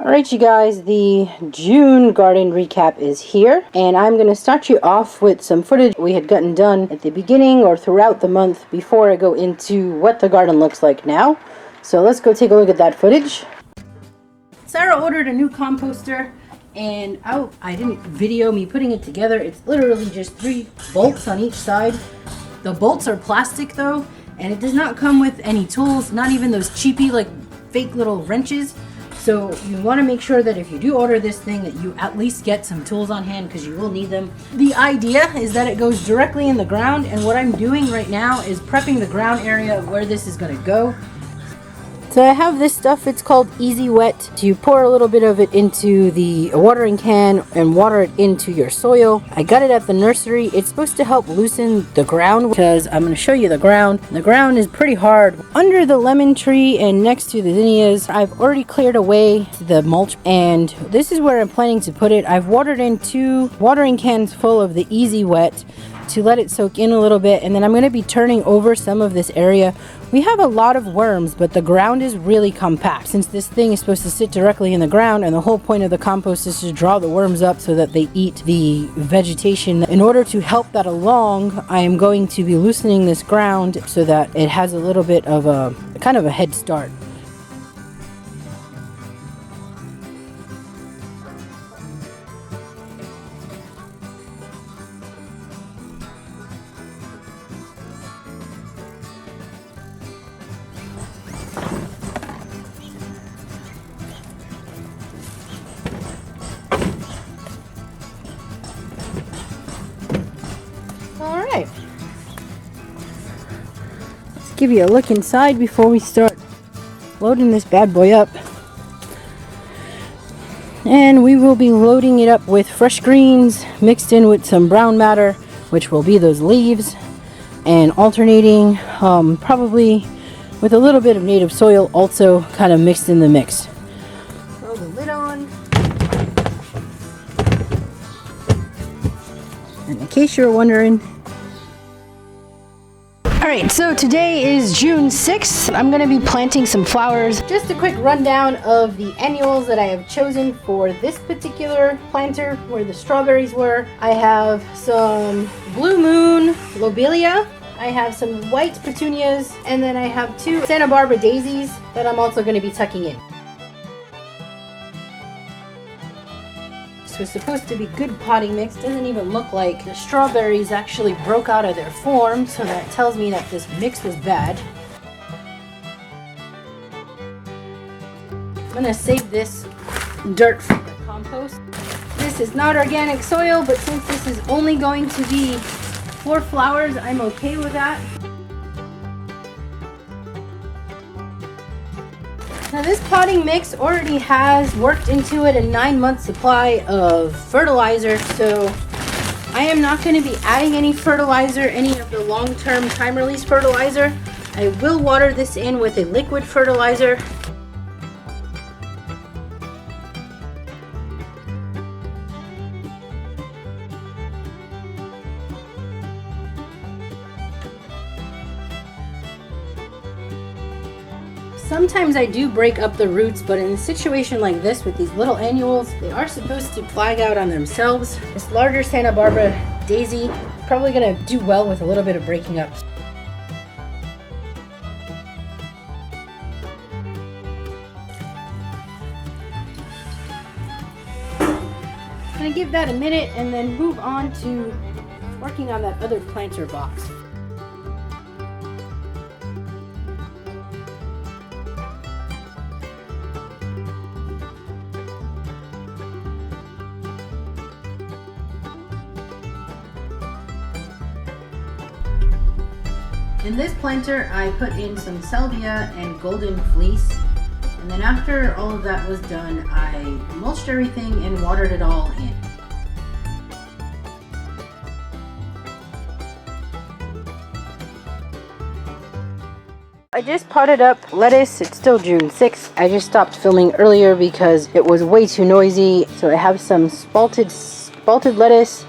Alright you guys, the June garden recap is here, and I'm going to start you off with some footage we had gotten done at the beginning or throughout the month before I go into what the garden looks like now. So let's go take a look at that footage. Sarah ordered a new composter, and I didn't video me putting it together. It's literally just 3 bolts on each side. The bolts are plastic though, and it does not come with any tools, not even those cheapy like fake little wrenches. So you want to make sure that if you do order this thing that you at least get some tools on hand, because you will need them. The idea is that it goes directly in the ground, and what I'm doing right now is prepping the ground area of where this is going to go. So I have this stuff, it's called Easy Wet. So you pour a little bit of it into the watering can and water it into your soil. I got it at the nursery. It's supposed to help loosen the ground, because I'm going to show you the ground. The ground is pretty hard. Under the lemon tree and next to the zinnias, I've already cleared away the mulch, and this is where I'm planning to put it. I've watered in 2 watering cans full of the Easy Wet to let it soak in a little bit, and then I'm going to be turning over some of this area. We have a lot of worms, but the ground is really compact. Since this thing is supposed to sit directly in the ground, and the whole point of the compost is to draw the worms up so that they eat the vegetation. In order to help that along, I am going to be loosening this ground so that it has a little bit of a kind of a head start. Alright, let's give you a look inside before we start loading this bad boy up. And we will be loading it up with fresh greens mixed in with some brown matter, which will be those leaves, and alternating probably with a little bit of native soil also kind of mixed in the mix. Throw the lid on. And in case you're wondering, alright, so today is June 6th. I'm going to be planting some flowers. Just a quick rundown of the annuals that I have chosen for this particular planter where the strawberries were. I have some Blue Moon lobelia. I have some white petunias, and then I have 2 Santa Barbara daisies that I'm also going to be tucking in. This was supposed to be good potting mix. Doesn't even look like the strawberries actually broke out of their form, so that tells me that this mix was bad. I'm gonna save this dirt for the compost. This is not organic soil, but since this is only going to be for flowers, I'm okay with that. Now this potting mix already has worked into it a 9-month supply of fertilizer, so I am not going to be adding any fertilizer, any of the long-term time-release fertilizer. I will water this in with a liquid fertilizer. Sometimes I do break up the roots, but in a situation like this with these little annuals, they are supposed to flag out on themselves. This larger Santa Barbara daisy probably going to do well with a little bit of breaking up. I'm going to give that a minute and then move on to working on that other planter box. In this planter, I put in some salvia and golden fleece, and then after all of that was done, I mulched everything and watered it all in. I just potted up lettuce. It's still June 6th. I just stopped filming earlier because it was way too noisy. So I have some spalted lettuce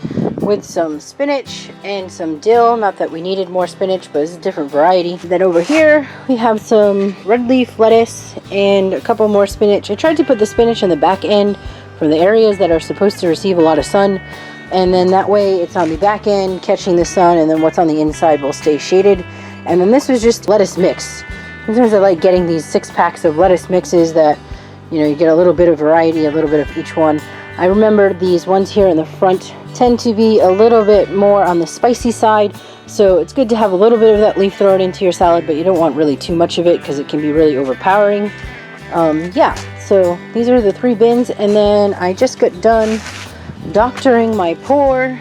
with some spinach and some dill. Not that we needed more spinach, but it's a different variety. Then over here we have some red leaf lettuce and a couple more spinach. I tried to put the spinach in the back end for the areas that are supposed to receive a lot of sun, and then that way it's on the back end catching the sun, and then what's on the inside will stay shaded. And then this was just lettuce mix. Sometimes I like getting these 6-packs of lettuce mixes that, you know, you get a little bit of variety, a little bit of each one. I remember these ones here in the front tend to be a little bit more on the spicy side, so it's good to have a little bit of that leaf thrown into your salad, but you don't want really too much of it because it can be really overpowering. Yeah, so these are the 3 bins, and then I just got done doctoring my poor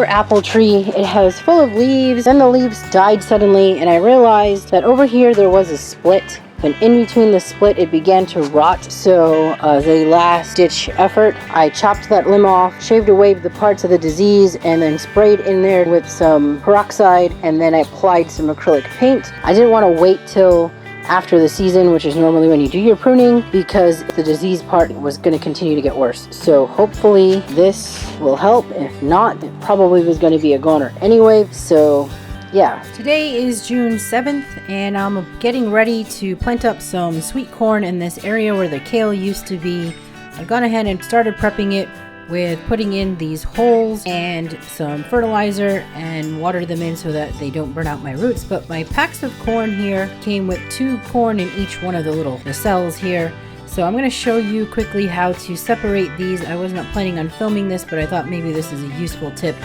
apple tree. It has full of leaves, then the leaves died suddenly, and I realized that over here there was a split, and in between the split it began to rot. So as a last ditch effort, I chopped that limb off, shaved away the parts of the disease, and then sprayed in there with some peroxide, and then I applied some acrylic paint. I didn't want to wait till after the season, which is normally when you do your pruning, because the disease part was going to continue to get worse. So hopefully this will help. If not, it probably was going to be a goner anyway. So yeah. Today is June 7th, and I'm getting ready to plant up some sweet corn in this area where the kale used to be. I've gone ahead and started prepping it with putting in these holes and some fertilizer and water them in so that they don't burn out my roots. But my packs of corn here came with 2 corn in each one of the cells here. So I'm going to show you quickly how to separate these. I was not planning on filming this, but I thought maybe this is a useful tip.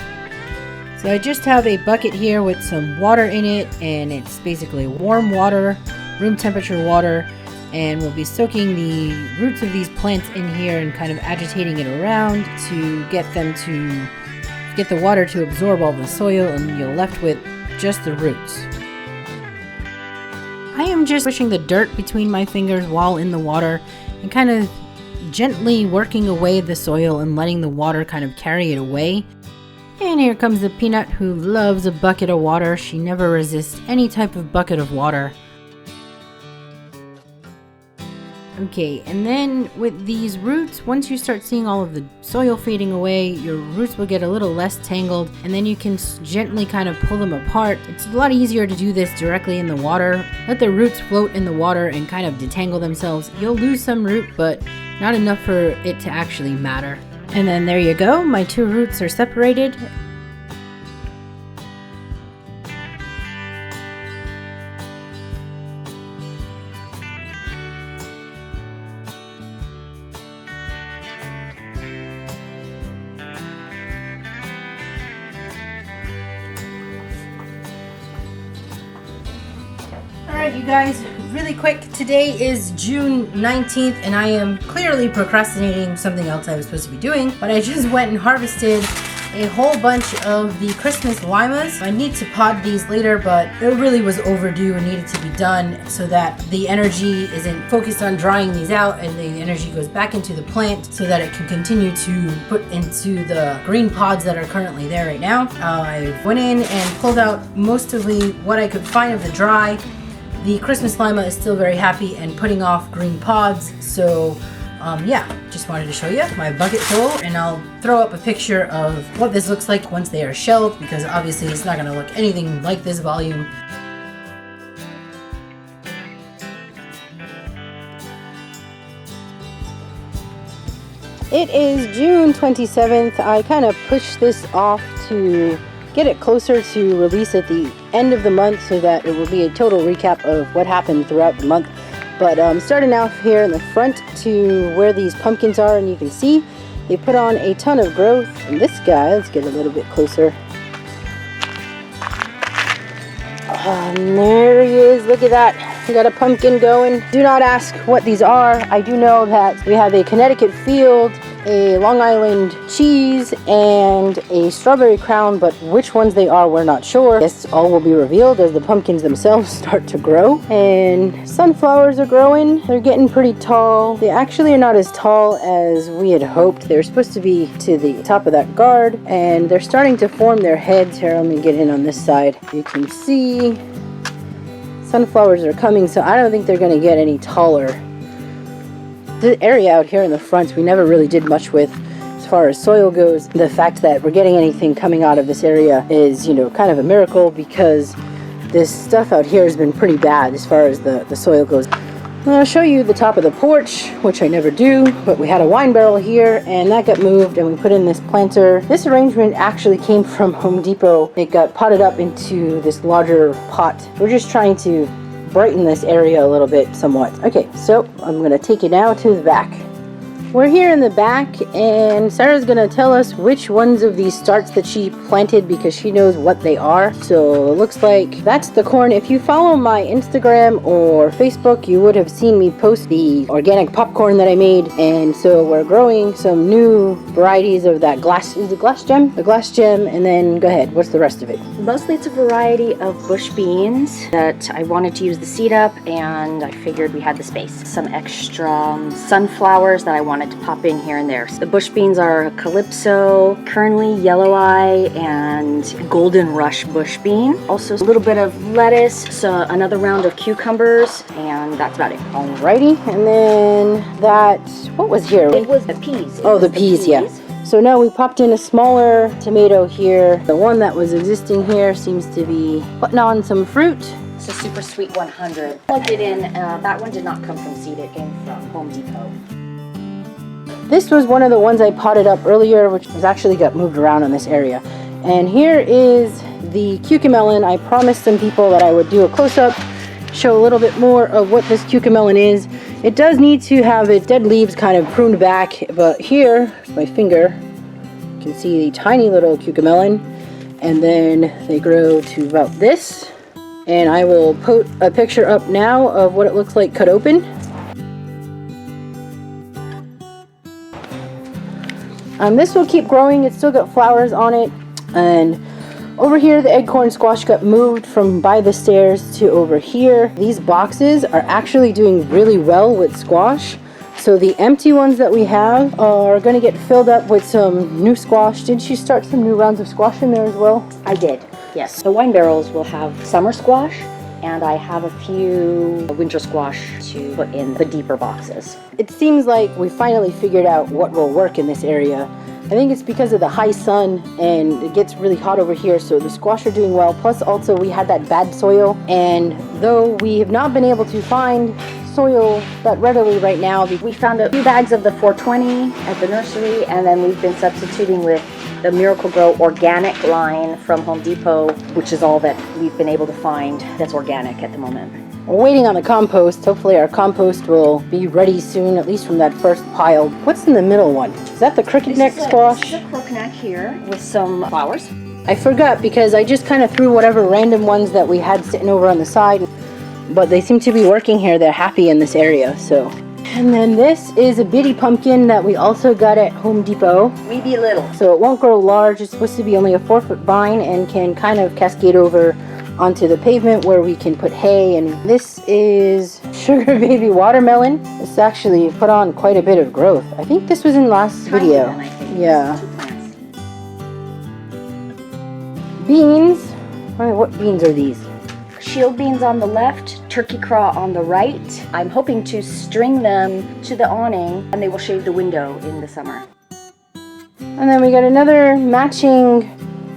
So I just have a bucket here with some water in it, and it's basically warm water, room temperature water, and we'll be soaking the roots of these plants in here and kind of agitating it around to get the water to absorb all the soil, and you're left with just the roots. I am just pushing the dirt between my fingers while in the water and kind of gently working away the soil and letting the water kind of carry it away. And here comes the peanut, who loves a bucket of water. She never resists any type of bucket of water. Okay, and then with these roots, once you start seeing all of the soil fading away, your roots will get a little less tangled, and then you can gently kind of pull them apart. It's a lot easier to do this directly in the water. Let the roots float in the water and kind of detangle themselves. You'll lose some root, but not enough for it to actually matter. And then there you go, my 2 roots are separated. Alright, you guys, really quick, today is June 19th, and I am clearly procrastinating something else I was supposed to be doing, but I just went and harvested a whole bunch of the Christmas limas. I need to pod these later, but it really was overdue and needed to be done so that the energy isn't focused on drying these out, and the energy goes back into the plant so that it can continue to put into the green pods that are currently there right now. I went in and pulled out mostly what I could find of the dry. The Christmas lima is still very happy and putting off green pods, so yeah, just wanted to show you my bucket full, and I'll throw up a picture of what this looks like once they are shelled, because obviously it's not going to look anything like this volume. It is June 27th. I kind of pushed this off to get it closer to release at the end of the month so that it will be a total recap of what happened throughout the month. But starting out here in the front to where these pumpkins are, and you can see they put on a ton of growth. And this guy, let's get a little bit closer. And there he is, look at that. We got a pumpkin going. Do not ask what these are. I do know that we have a Connecticut field, a Long Island cheese, and a strawberry crown, but which ones they are, we're not sure. This all will be revealed as the pumpkins themselves start to grow. And sunflowers are growing. They're getting pretty tall. They actually are not as tall as we had hoped. They were supposed to be to the top of that guard, and they're starting to form their heads. Here, let me get in on this side. You can see sunflowers are coming, so I don't think they're going to get any taller. The area out here in the front we never really did much with. As far as soil goes. The fact that we're getting anything coming out of this area is, you know, kind of a miracle, because this stuff out here has been pretty bad as far as the soil goes. I'll show you the top of the porch, which I never do, but we had a wine barrel here and that got moved and we put in this planter. This arrangement actually came from Home Depot. It got potted up into this larger pot. We're just trying to brighten this area a little bit somewhat. Okay, so I'm going to take it now to the back. We're here in the back and Sarah's gonna tell us which ones of these starts that she planted, because she knows what they are. So it looks like that's the corn. If you follow my Instagram or Facebook, you would have seen me post the organic popcorn that I made. And so we're growing some new varieties of that glass, is it glass gem? The glass gem. And then go ahead, what's the rest of it? Mostly it's a variety of bush beans that I wanted to use the seed up, and I figured we had the space. Some extra sunflowers that I wanted to pop in here and there. So the bush beans are Calypso, Kernley, Yellow Eye, and Golden Rush bush bean. Also a little bit of lettuce, so another round of cucumbers, and that's about it. Alrighty, and then that, what was here? It was the peas. Oh, the peas, yeah. So now we popped in a smaller tomato here. The one that was existing here seems to be putting on some fruit. It's a Super Sweet 100. Plugged it in. That one did not come from seed. It came from Home Depot. This was one of the ones I potted up earlier, which was actually got moved around in this area. And here is the cucamelon. I promised some people that I would do a close-up, show a little bit more of what this cucamelon is. It does need to have its dead leaves kind of pruned back, but here, my finger, you can see the tiny little cucamelon, and then they grow to about this. And I will put a picture up now of what it looks like cut open. This will keep growing. It's still got flowers on it. And over here, the acorn squash got moved from by the stairs to over here. These boxes are actually doing really well with squash. So the empty ones that we have are going to get filled up with some new squash. Did you start some new rounds of squash in there as well? I did, yes. The wine barrels will have summer squash, and I have a few winter squash to put in the deeper boxes. It seems like we finally figured out what will work in this area. I think it's because of the high sun and it gets really hot over here, so the squash are doing well. Plus also we had that bad soil, and though we have not been able to find soil that readily right now, we found a few bags of the 420 at the nursery, and then we've been substituting with the Miracle Grow organic line from Home Depot, which is all that we've been able to find that's organic at the moment. We're waiting on the compost. Hopefully our compost will be ready soon, at least from that first pile. What's in the middle one? Is that the crooked neck squash? This is a crooked neck here with some flowers. I forgot because I just kind of threw whatever random ones that we had sitting over on the side, but they seem to be working here. They're happy in this area, so. And then this is a bitty pumpkin that we also got at Home Depot. Maybe little. So it won't grow large. It's supposed to be only a 4-foot vine and can kind of cascade over onto the pavement where we can put hay. And this is Sugar Baby Watermelon. This actually put on quite a bit of growth. I think this was in last video. Then, I think. Yeah. Beans. What beans are these? Shield beans on the left, turkey craw on the right. I'm hoping to string them to the awning, and they will shade the window in the summer. And then we got another matching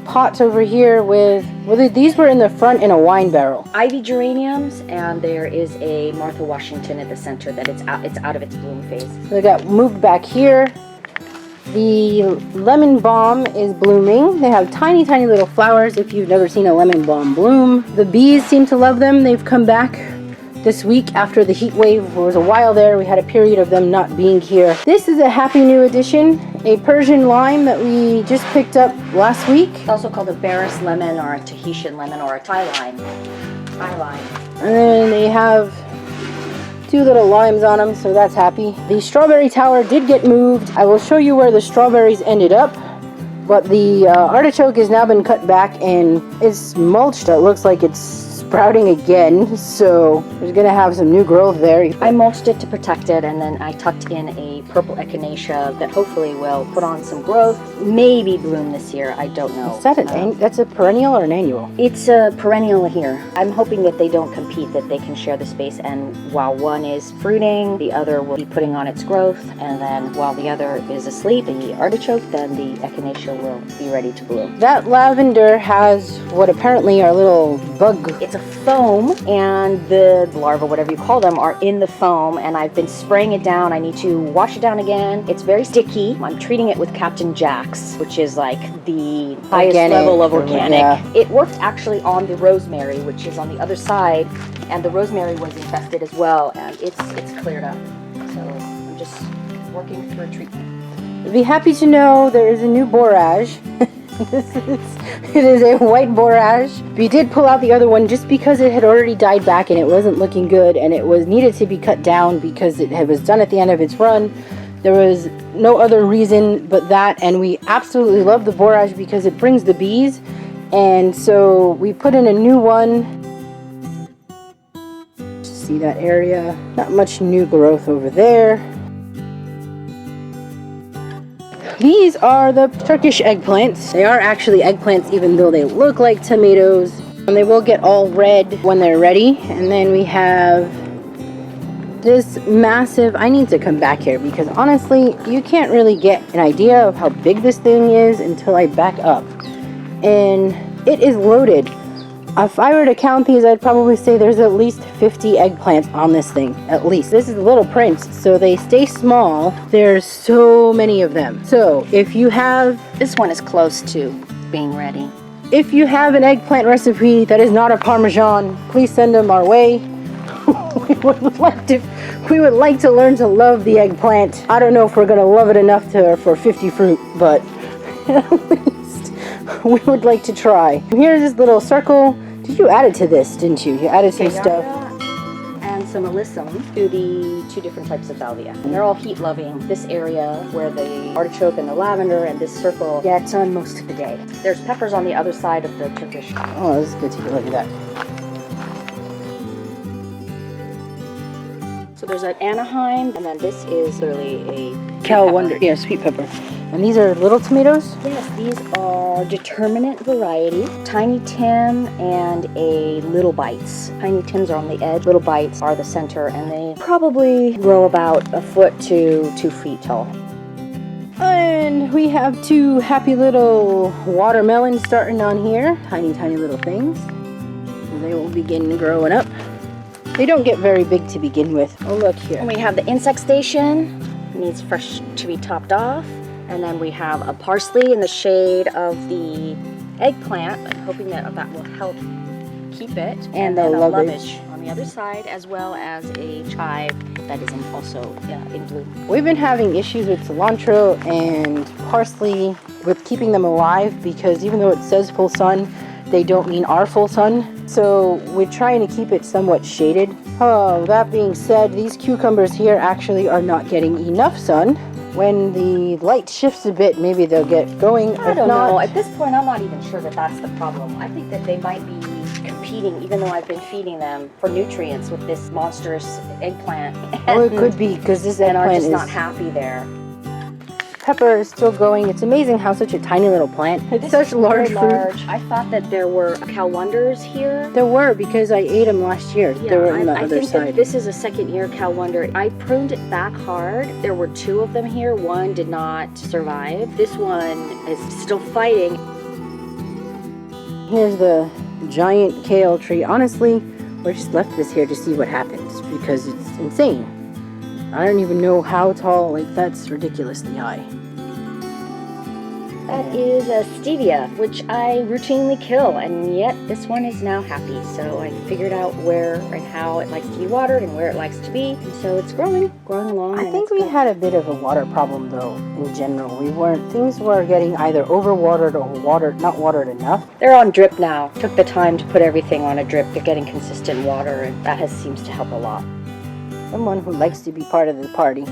pot over here with, well, these were in the front in a wine barrel. Ivy geraniums, and there is a Martha Washington at the center that it's out of its bloom phase. So they got moved back here. The lemon balm is blooming. They have tiny, tiny little flowers if you've never seen a lemon balm bloom. The bees seem to love them. They've come back this week after the heat wave. There was a while there. We had a period of them not being here. This is a happy new addition, a Persian lime that we just picked up last week. It's also called a Barris lemon or a Tahitian lemon or a Thai lime. Thai lime. And then they have 2 little limes on them, so that's happy. The strawberry tower did get moved. I will show you where the strawberries ended up, but the artichoke has now been cut back and it's mulched. It looks like it's sprouting again, so there's gonna have some new growth there. I mulched it to protect it, and then I tucked in a purple echinacea that hopefully will put on some growth, maybe bloom this year. I don't know. Is that that's a perennial or an annual? It's a perennial here. I'm hoping that they don't compete, that they can share the space, and while one is fruiting, the other will be putting on its growth, and then while the other is asleep, the artichoke, then the echinacea will be ready to bloom. That lavender has what apparently are little bug. It's a foam, and the larvae, whatever you call them, are in the foam, and I've been spraying it down. I need to wash it down again. It's very sticky. I'm treating it with Captain Jack's, which is like the highest level of organic. Yeah. It worked actually on the rosemary, which is on the other side, and the rosemary was infested as well, and it's cleared up. So I'm just working through a treatment. Be happy to know there is a new borage. It is a white borage. We did pull out the other one just because it had already died back and it wasn't looking good, and it was needed to be cut down because it was done at the end of its run. There was no other reason but that, and we absolutely love the borage because it brings the bees, and so we put in a new one. See that area? Not much new growth over there. These are the Turkish eggplants. They are actually eggplants even though they look like tomatoes. And they will get all red when they're ready. And then we have this massive, I need to come back here because honestly, you can't really get an idea of how big this thing is until I back up. And it is loaded. If I were to count these, I'd probably say there's at least 50 eggplants on this thing, at least. This is Little Prince, so they stay small. There's so many of them. So if you have... This one is close to being ready. If you have an eggplant recipe that is not a Parmesan, please send them our way. we would like to learn to love the eggplant. I don't know if we're gonna love it enough for 50 fruit, but at least we would like to try. Here's this little circle. Did you add it to this, didn't you? You added some stuff. And some alyssum to the two different types of salvia. And they're all heat loving. This area where the artichoke and the lavender and this circle get on most of the day. There's peppers on the other side of the Turkish. Oh, this is good to look at that. So there's an Anaheim, and then this is literally a Kale Wonder, yeah, sweet pepper. And these are little tomatoes? Yes, these are determinate variety. Tiny Tim and a Little Bites. Tiny Tims are on the edge, Little Bites are the center, and they probably grow about a foot to 2 feet tall. And we have two happy little watermelons starting on here. Tiny, tiny little things. And they will begin growing up. They don't get very big to begin with. Oh, look here. And we have the insect station. It needs fresh to be topped off. And then we have a parsley in the shade of the eggplant. I'm hoping that will help keep it. And then the a lovage on the other side, as well as a chive that is also in bloom. We've been having issues with cilantro and parsley with keeping them alive because even though it says full sun, they don't mean our full sun. So we're trying to keep it somewhat shaded. Oh, that being said, these cucumbers here actually are not getting enough sun. When the light shifts a bit, maybe they'll get going. I don't know. At this point, I'm not even sure that that's the problem. I think that they might be competing, even though I've been feeding them for nutrients with this monstrous eggplant. Oh, it could be because this eggplant are just is not happy there. Pepper is still growing. It's amazing how such a tiny little plant. It's such large fruit. I thought that there were Cal Wonders here. There were because I ate them last year. Yeah, they were on the I other think side. that this is a second-year Cal Wonder. I pruned it back hard. There were 2 of them here. One did not survive. This one is still fighting. Here's the giant kale tree. Honestly, we just left this here to see what happens because it's insane. I don't even know how tall, like that's ridiculously high. That is a stevia, which I routinely kill, and yet this one is now happy. So I figured out where and how it likes to be watered and where it likes to be. And so it's growing along. I think we had a bit of a water problem though, in general. Things were getting either overwatered or not watered enough. They're on drip now. Took the time to put everything on a drip. They're getting consistent water, and that seems to help a lot. Someone who likes to be part of the party.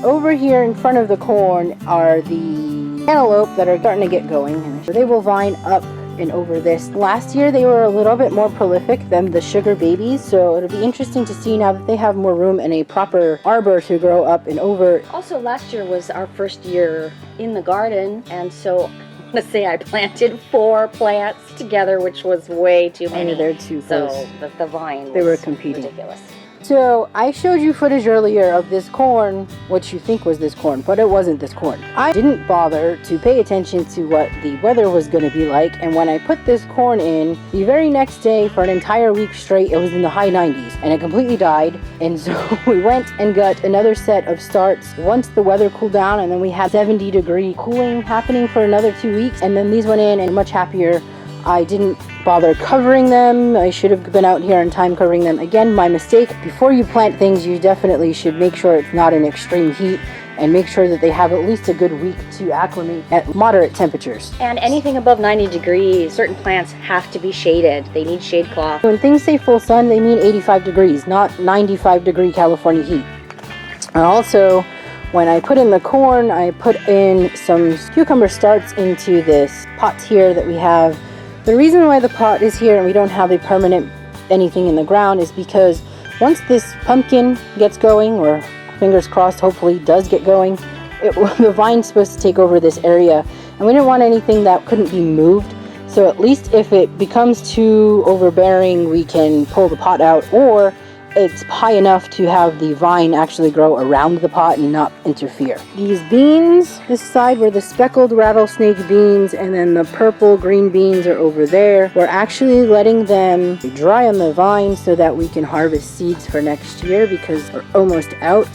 Over here in front of the corn are the cantaloupe that are starting to get going. They will vine up and over this. Last year they were a little bit more prolific than the sugar babies, so it'll be interesting to see now that they have more room and a proper arbor to grow up and over. Also, last year was our first year in the garden, and so let's say I planted 4 plants together, which was way too many. They're too close. So the vine They were was competing. ridiculous. So I showed you footage earlier of this corn, what you think was this corn, but it wasn't this corn. I didn't bother to pay attention to what the weather was going to be like, and when I put this corn in, the very next day for an entire week straight, it was in the high 90s, and it completely died. And so we went and got another set of starts once the weather cooled down, and then we had 70-degree cooling happening for another 2 weeks, and then these went in and much happier. I didn't bother covering them. I should have been out here in time covering them. Again, my mistake. Before you plant things, you definitely should make sure it's not in extreme heat and make sure that they have at least a good week to acclimate at moderate temperatures. And anything above 90 degrees, certain plants have to be shaded. They need shade cloth. When things say full sun, they mean 85 degrees, not 95-degree California heat. And also, when I put in the corn, I put in some cucumber starts into this pot here that we have. The reason why the pot is here and we don't have a permanent anything in the ground is because once this pumpkin gets going, or fingers crossed hopefully does get going, the vine's supposed to take over this area, and we didn't want anything that couldn't be moved. So at least if it becomes too overbearing, we can pull the pot out, or it's high enough to have the vine actually grow around the pot and not interfere. These beans, this side were the speckled rattlesnake beans, and then the purple green beans are over there. We're actually letting them dry on the vine so that we can harvest seeds for next year because we're almost out.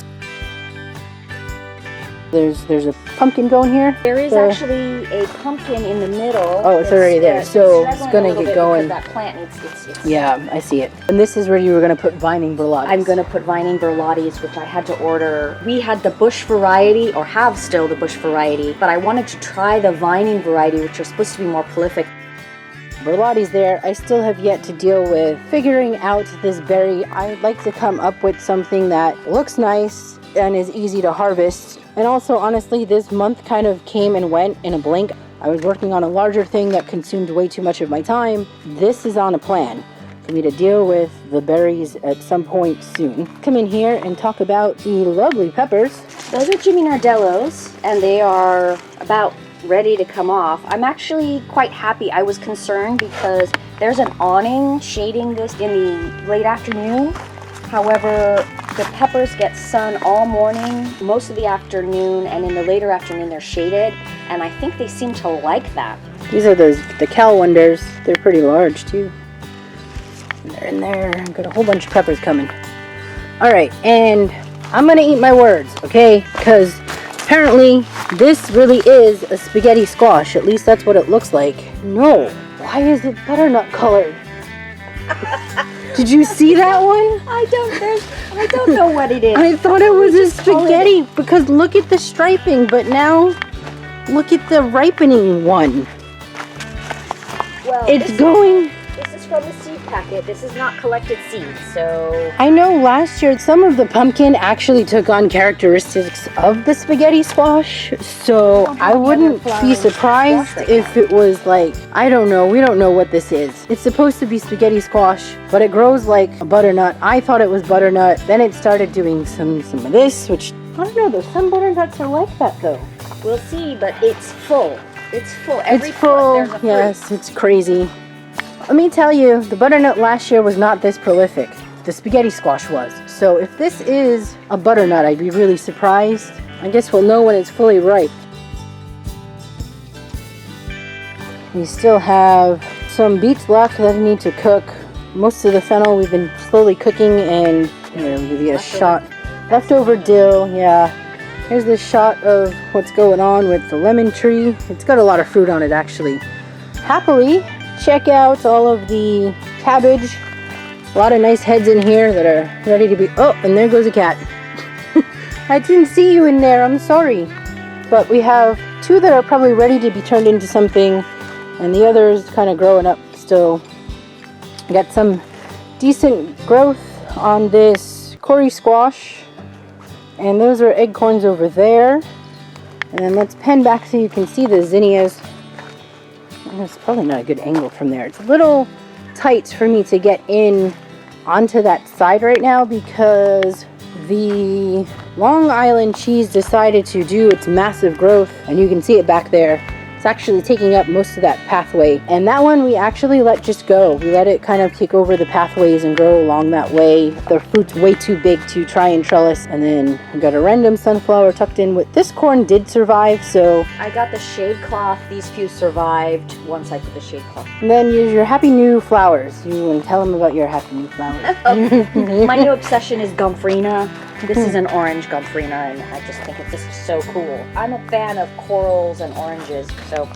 There's a pumpkin going here. There is actually a pumpkin in the middle. Oh, it's already there, so it's struggling gonna get going. That plant needs. Yeah, I see it. And this is where you were gonna put vining burlates. I'm gonna put vining burlates, which I had to order. We had the bush variety, or have still the bush variety, but I wanted to try the vining variety, which are supposed to be more prolific. Burlates there. I still have yet to deal with figuring out this berry. I'd like to come up with something that looks nice and is easy to harvest. And also, honestly, this month kind of came and went in a blink. I was working on a larger thing that consumed way too much of my time. This is on a plan for me to deal with the berries at some point soon. Come in here and talk about the lovely peppers. Those are Jimmy Nardellos, and they are about ready to come off. I'm actually quite happy. I was concerned because there's an awning shading this in the late afternoon. However, the peppers get sun all morning, most of the afternoon, and in the later afternoon they're shaded, and I think they seem to like that. These are the Kale wonders. They're pretty large too. And they're in there. I've got a whole bunch of peppers coming. All right, and I'm gonna eat my words, okay? Because apparently this really is a spaghetti squash. At least that's what it looks like. No, why is it butternut colored? Did you see that one? I don't know what it is. I thought it was a spaghetti because look at the striping, but now look at the ripening one. Well, it's going. This is from the seed packet. This is not collected seeds, so. I know last year some of the pumpkin actually took on characteristics of the spaghetti squash, so I wouldn't be surprised if it was like, I don't know, we don't know what this is. It's supposed to be spaghetti squash, but it grows like a butternut. I thought it was butternut, then it started doing some of this, which, I don't know, though, some butternuts are like that though. We'll see, but it's full. It's full. It's full, yes, it's crazy. Let me tell you, the butternut last year was not this prolific. The spaghetti squash was. So if this is a butternut, I'd be really surprised. I guess we'll know when it's fully ripe. We still have some beets left that need to cook. Most of the fennel we've been slowly cooking, and here, we'll give you a shot. Leftover dill, yeah. Here's the shot of what's going on with the lemon tree. It's got a lot of fruit on it, actually. Happily, check out all of the cabbage. A lot of nice heads in here that are ready to be... Oh, and there goes a cat. I didn't see you in there, I'm sorry. But we have 2 that are probably ready to be turned into something, and the others kind of growing up still. Got some decent growth on this Cory squash, and those are acorns over there. And then let's pen back so you can see the zinnias. It's probably not a good angle from there. It's a little tight for me to get in onto that side right now because the Long Island cheese decided to do its massive growth, and you can see it back there. It's actually taking up most of that pathway, and that one we actually let just go. We let it kind of kick over the pathways and grow along that way. The fruit's way too big to try and trellis, and then we got a random sunflower tucked in with this corn did survive, so I got the shade cloth. These few survived once I put the shade cloth. and then use your happy new flowers. You want to tell them about your happy new flowers. My new obsession is gomphrena. This is an orange gomphrena, and I just think this is so cool. I'm a fan of corals and oranges, so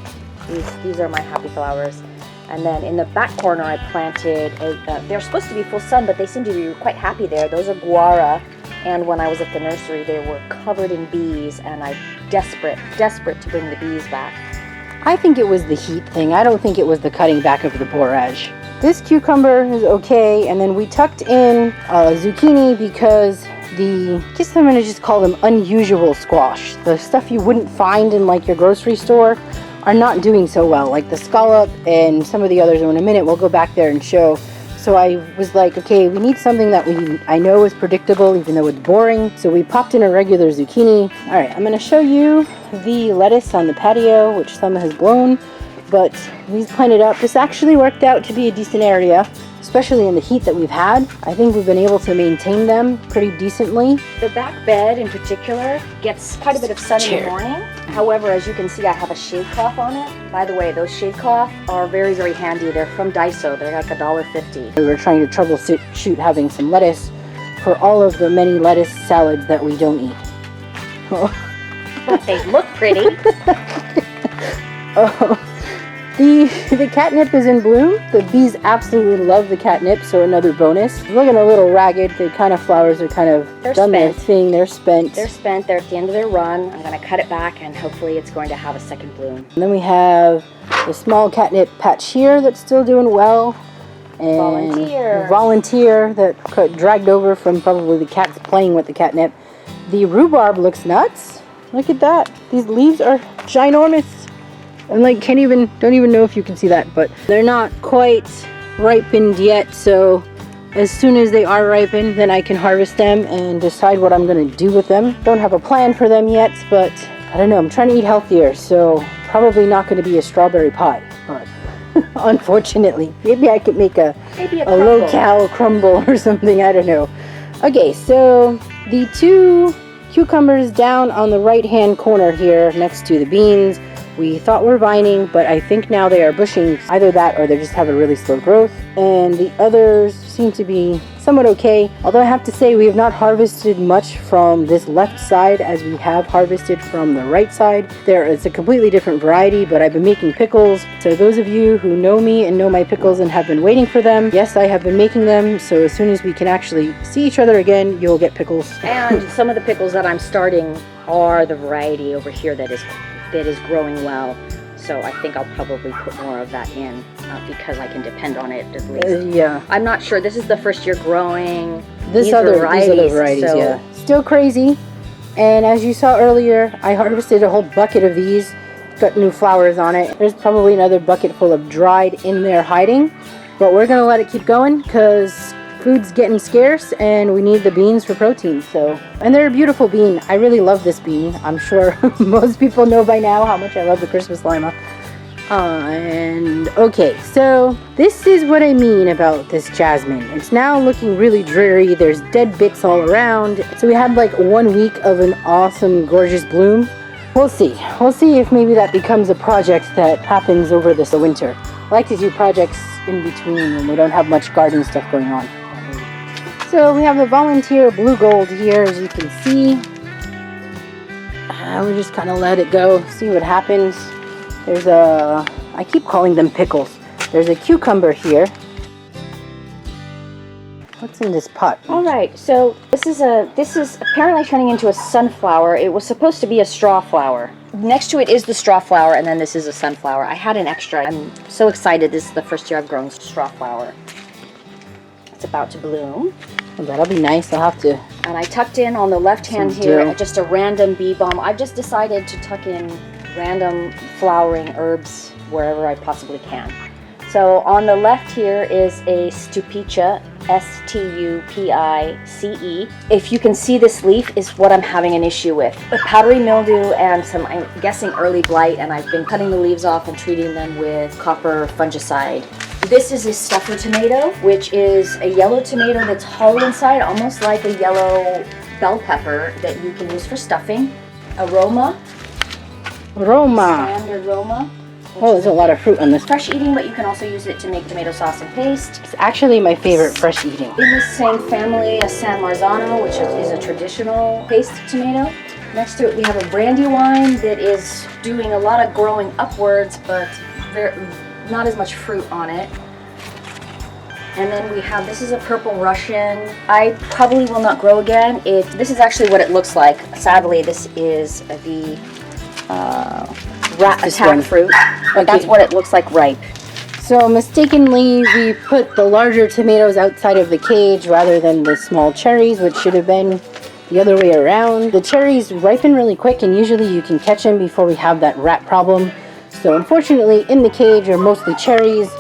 these are my happy flowers. And then in the back corner, I planted they're supposed to be full sun, but they seem to be quite happy there. Those are guara, and when I was at the nursery, they were covered in bees, and I'm desperate to bring the bees back. I think it was the heat thing. I don't think it was the cutting back of the borage. This cucumber is okay, and then we tucked in zucchini because I guess I'm going to just call them unusual squash. The stuff you wouldn't find in like your grocery store are not doing so well, like the scallop and some of the others. In a minute we'll go back there and show. So I was like, okay, we need something that I know is predictable even though it's boring. So we popped in a regular zucchini. Alright, I'm going to show you the lettuce on the patio, which some has blown, but we planted up. This actually worked out to be a decent area, especially in the heat that we've had. I think we've been able to maintain them pretty decently. The back bed in particular gets quite a bit of sun in the morning. However, as you can see, I have a shade cloth on it. By the way, those shade cloth are very, very handy. They're from Daiso. They're like $1.50. We were trying to troubleshoot having some lettuce for all of the many lettuce salads that we don't eat. But they look pretty. Oh. The catnip is in bloom. The bees absolutely love the catnip, so another bonus. Looking a little ragged. The kind of flowers are kind of done their thing. They're spent. They're spent. They're at the end of their run. I'm going to cut it back, and hopefully it's going to have a second bloom. And then we have the small catnip patch here that's still doing well. And volunteer that got dragged over from probably the cats playing with the catnip. The rhubarb looks nuts. Look at that. These leaves are ginormous. And like don't even know if you can see that, but they're not quite ripened yet, so as soon as they are ripened, then I can harvest them and decide what I'm going to do with them. Don't have a plan for them yet, but I don't know, I'm trying to eat healthier, so probably not going to be a strawberry pie, but unfortunately, maybe I could make a low-cal crumble or something, I don't know. Okay, so the two cucumbers down on the right-hand corner here next to the beans, we thought were vining, but I think now they are bushing. Either that or they just have a really slow growth. And the others seem to be somewhat okay. Although I have to say we have not harvested much from this left side as we have harvested from the right side. It's a completely different variety, but I've been making pickles. So those of you who know me and know my pickles and have been waiting for them, yes, I have been making them. So as soon as we can actually see each other again, you'll get pickles. And some of the pickles that I'm starting are the variety over here that is growing well, so I think I'll probably put more of that in because I can depend on it at least. Yeah. I'm not sure. This is the first year growing these other varieties, so. Yeah. Still crazy. And as you saw earlier, I harvested a whole bucket of these. Got new flowers on it. There's probably another bucket full of dried in there hiding, but we're gonna let it keep going because food's getting scarce and we need the beans for protein. So, and they're a beautiful bean. I really love this bean. I'm sure most people know by now how much I love the Christmas lima. And okay, so this is what I mean about this jasmine. It's now looking really dreary. There's dead bits all around. So we had like 1 week of an awesome, gorgeous bloom. We'll see. We'll see if maybe that becomes a project that happens over this winter. I like to do projects in between when we don't have much garden stuff going on. So we have the volunteer blue gold here, as you can see. We just kind of let it go, see what happens. There's I keep calling them pickles. There's a cucumber here. What's in this pot? All right, so this is apparently turning into a sunflower. It was supposed to be a straw flower. Next to it is the straw flower, and then this is a sunflower. I had an extra. I'm so excited. This is the first year I've grown straw flower. It's about to bloom. Well, that'll be nice. I'll have to. And I tucked in on the left hand here just a random bee balm. I've just decided to tuck in random flowering herbs wherever I possibly can. So on the left here is a Stupicia, S-T-U-P-I-C-E. If you can see, this leaf is what I'm having an issue with. A powdery mildew and some, I'm guessing, early blight, and I've been cutting the leaves off and treating them with copper fungicide. This is a stuffer tomato, which is a yellow tomato that's hollow inside, almost like a yellow bell pepper that you can use for stuffing. A Roma. Standard Roma. Oh, there's a lot of fruit on this. Fresh eating, but you can also use it to make tomato sauce and paste. It's actually my favorite fresh eating. In the same family, a San Marzano, which is a traditional paste tomato. Next to it, we have a Brandywine that is doing a lot of growing upwards, but not as much fruit on it. And then we have, this is a purple Russian. I probably will not grow again. This is actually what it looks like. Sadly, this is the rat attack fruit, but that's what it looks like ripe. So mistakenly, we put the larger tomatoes outside of the cage rather than the small cherries, which should have been the other way around. The cherries ripen really quick, and usually you can catch them before we have that rat problem. So unfortunately, in the cage are mostly cherries.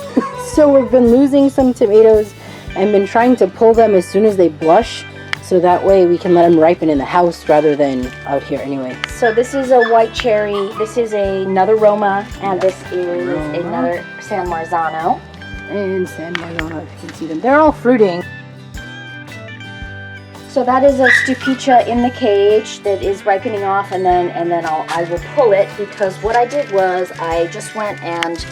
So we've been losing some tomatoes and been trying to pull them as soon as they blush, so that way we can let them ripen in the house rather than out here anyway. So this is a white cherry, this is another Roma, and this is another San Marzano. And San Marzano, if you can see them. They're all fruiting. So that is a Stupicia in the cage that is ripening off, and then I will pull it, because what I did was I just went and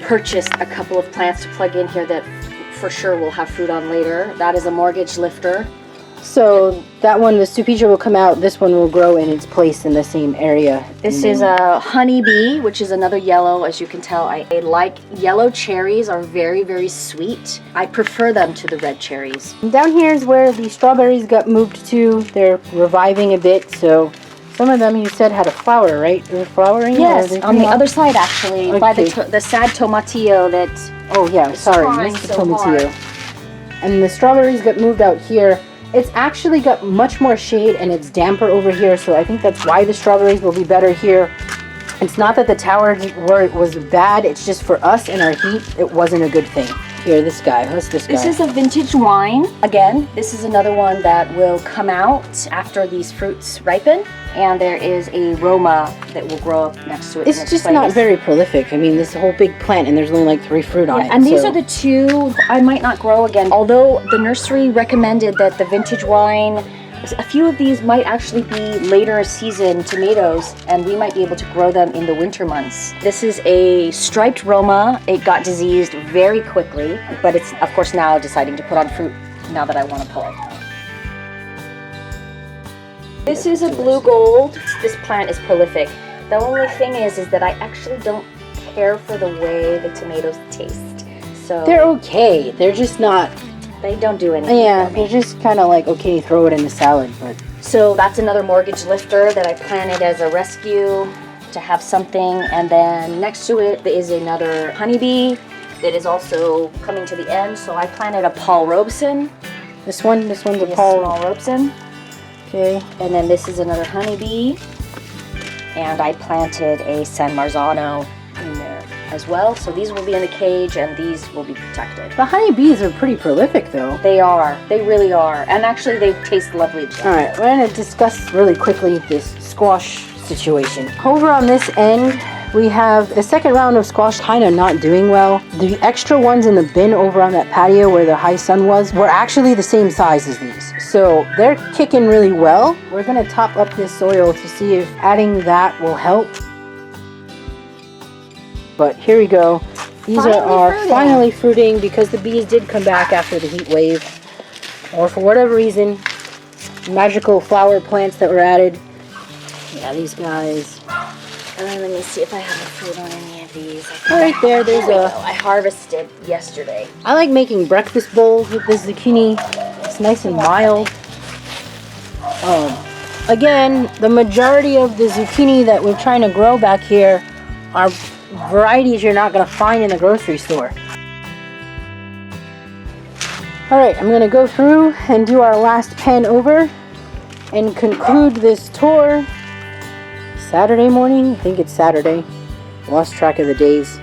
purchased a couple of plants to plug in here that for sure will have fruit on later. That is a mortgage lifter. So that one, the Stupicia, will come out. This one will grow in its place in the same area. This is a honeybee, which is another yellow. As you can tell, I like yellow cherries, are very, very sweet. I prefer them to the red cherries. And down here is where the strawberries got moved to. They're reviving a bit, so some of them you said had a flower, right? They were flowering? Yes, on the other side actually, okay. By the sad tomatillo that oh yeah, sorry, Mr. Tomatillo. And the strawberries got moved out here. It's actually got much more shade and it's damper over here, so I think that's why the strawberries will be better here. It's not that the tower was bad, it's just for us and our heat, it wasn't a good thing. Here, this guy. What's this guy? This is a vintage wine. Again, this is another one that will come out after these fruits ripen. And there is a Roma that will grow up next to it. It's just not very prolific. I mean, this whole big plant and there's only like 3 fruit on it. And these are the 2 I might not grow again. Although the nursery recommended that the vintage wine, a few of these might actually be later season tomatoes, and we might be able to grow them in the winter months. This is a striped Roma. It got diseased very quickly, but it's of course now deciding to put on fruit now that I want to pull it. This is a blue gold. This plant is prolific. The only thing is that I actually don't care for the way the tomatoes taste. So they're okay. They're just not. They don't do anything. Yeah, they're just kind of like, okay, throw it in the salad, but. So that's another mortgage lifter that I planted as a rescue to have something. And then next to it is another honeybee that is also coming to the end. So I planted a Paul Robeson. This one's a Paul Robeson. Okay. And then this is another honeybee. And I planted a San Marzano in there as well. So these will be in the cage and these will be protected. The honeybees are pretty prolific though. They are. They really are. And actually they taste lovely. Alright, we're going to discuss really quickly this squash situation. Over on this end, we have the second round of squash kind of not doing well. The extra ones in the bin over on that patio where the high sun was were actually the same size as these. So they're kicking really well. We're going to top up this soil to see if adding that will help. But here we go. These are finally fruiting because the bees did come back after the heat wave. Or for whatever reason, magical flower plants that were added. Yeah, these guys. Let me see if I have a fruit on any of these. Right there, there's a... I harvested yesterday. I like making breakfast bowls with this zucchini. It's nice and mild. Again, the majority of the zucchini that we're trying to grow back here are varieties you're not going to find in the grocery store. Alright, I'm going to go through and do our last pen over and conclude this tour Saturday morning. I think it's Saturday. Lost track of the days.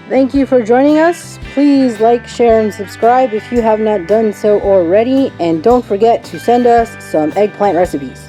Thank you for joining us. Please like, share, and subscribe if you have not done so already. And don't forget to send us some eggplant recipes.